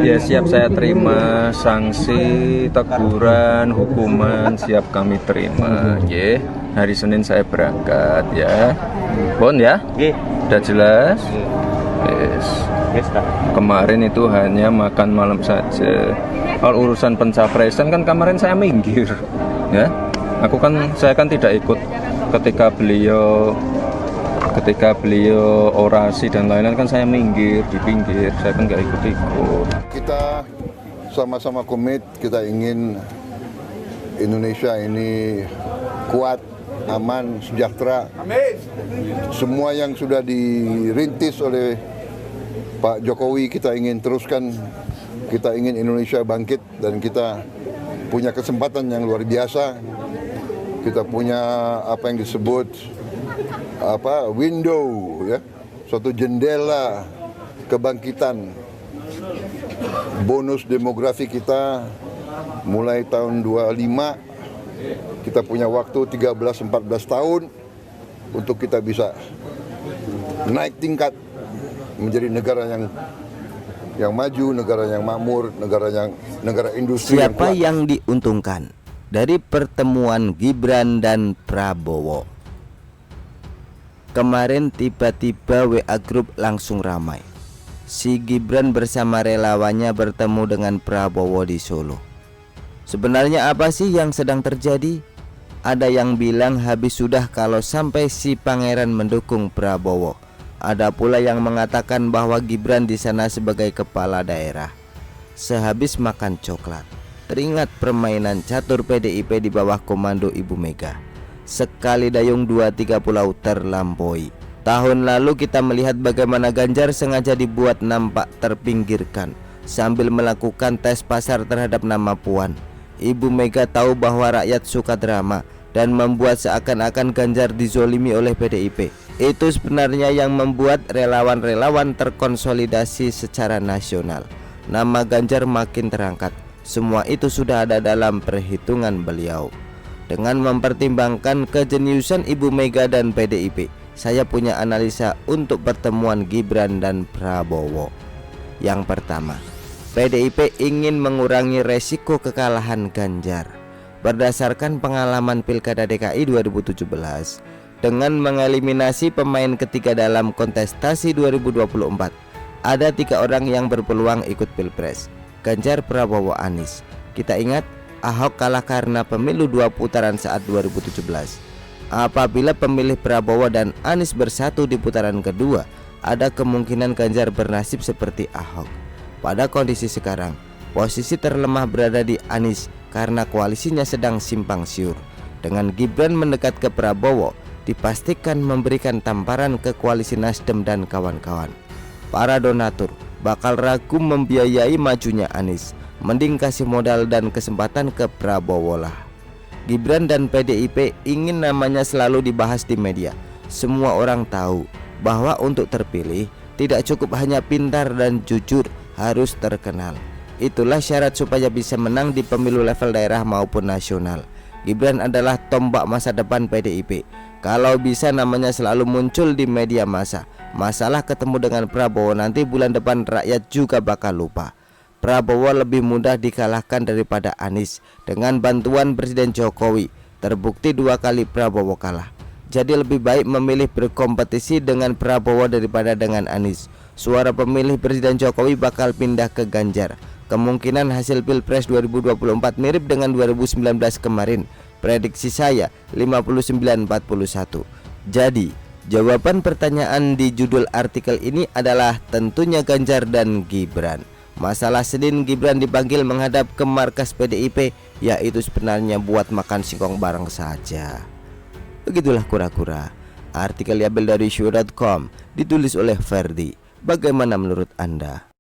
Ya siap, saya terima sanksi, teguran, hukuman siap kami terima. Ya, hari Senin saya berangkat ya. Bon ya? Udah jelas? Yes. Kemarin itu hanya makan malam saja. Kalau urusan pencapresan kan kemarin saya minggir. Ya. Saya kan tidak ikut ketika beliau orasi dan lain-lain, kan saya minggir di pinggir, saya kan nggak ikut-ikut. Kita sama-sama komit, kita ingin Indonesia ini kuat, aman, sejahtera. Amin. Semua yang sudah dirintis oleh Pak Jokowi kita ingin teruskan. Kita ingin Indonesia bangkit dan kita punya kesempatan yang luar biasa. Kita punya apa yang disebut window, ya, suatu jendela kebangkitan. Bonus demografi kita mulai tahun 25, kita punya waktu 13-14 tahun untuk kita bisa naik tingkat menjadi negara yang maju, negara yang makmur, negara industri. Siapa yang diuntungkan dari pertemuan Gibran dan Prabowo? Kemarin tiba-tiba WA Group langsung ramai. Si Gibran bersama relawannya bertemu dengan Prabowo di Solo. Sebenarnya apa sih yang sedang terjadi? Ada yang bilang habis sudah kalau sampai si pangeran mendukung Prabowo. Ada pula yang mengatakan bahwa Gibran di sana sebagai kepala daerah. Sehabis makan coklat, teringat permainan catur PDIP di bawah komando Ibu Mega. Sekali dayung 2-3 pulau terlampaui. Tahun lalu kita melihat bagaimana Ganjar sengaja dibuat nampak terpinggirkan sambil melakukan tes pasar terhadap nama Puan. Ibu Mega tahu bahwa rakyat suka drama dan membuat seakan-akan Ganjar dizolimi oleh PDIP. Itu sebenarnya yang membuat relawan-relawan terkonsolidasi secara nasional. Nama Ganjar makin terangkat. Semua itu sudah ada dalam perhitungan beliau. Dengan mempertimbangkan kejeniusan Ibu Mega dan PDIP, saya punya analisa untuk pertemuan Gibran dan Prabowo. Yang pertama, PDIP ingin mengurangi resiko kekalahan Ganjar. Berdasarkan pengalaman Pilkada DKI 2017, dengan mengeliminasi pemain ketiga dalam kontestasi 2024, ada 3 orang yang berpeluang ikut Pilpres: Ganjar, Prabowo, Anies. Kita ingat, Ahok kalah karena pemilu 2 putaran saat 2017. Apabila pemilih Prabowo dan Anies bersatu di putaran kedua, ada kemungkinan Ganjar bernasib seperti Ahok. Pada kondisi sekarang, posisi terlemah berada di Anies karena koalisinya sedang simpang siur. Dengan Gibran mendekat ke Prabowo, dipastikan memberikan tamparan ke koalisi Nasdem dan kawan-kawan. Para donatur bakal ragu membiayai majunya Anies. Mending kasih modal dan kesempatan ke Prabowo lah. Gibran dan PDIP ingin namanya selalu dibahas di media. Semua orang tahu bahwa untuk terpilih tidak cukup hanya pintar dan jujur, harus terkenal. Itulah syarat supaya bisa menang di pemilu level daerah maupun nasional. Gibran adalah tombak masa depan PDIP. Kalau bisa namanya selalu muncul di media massa. Masalah ketemu dengan Prabowo nanti bulan depan rakyat juga bakal lupa. Prabowo lebih mudah dikalahkan daripada Anies dengan bantuan Presiden Jokowi. Terbukti 2 kali Prabowo kalah. Jadi lebih baik memilih berkompetisi dengan Prabowo daripada dengan Anies. Suara pemilih Presiden Jokowi bakal pindah ke Ganjar. Kemungkinan hasil Pilpres 2024 mirip dengan 2019 kemarin. Prediksi saya 59-41. Jadi jawaban pertanyaan di judul artikel ini adalah tentunya Ganjar dan Gibran. Masalah Senin Gibran dipanggil menghadap ke markas PDIP, yaitu sebenarnya buat makan singkong bareng saja. Begitulah kura-kura. Artikel diambil dari show.com, ditulis oleh Ferdi. Bagaimana menurut Anda?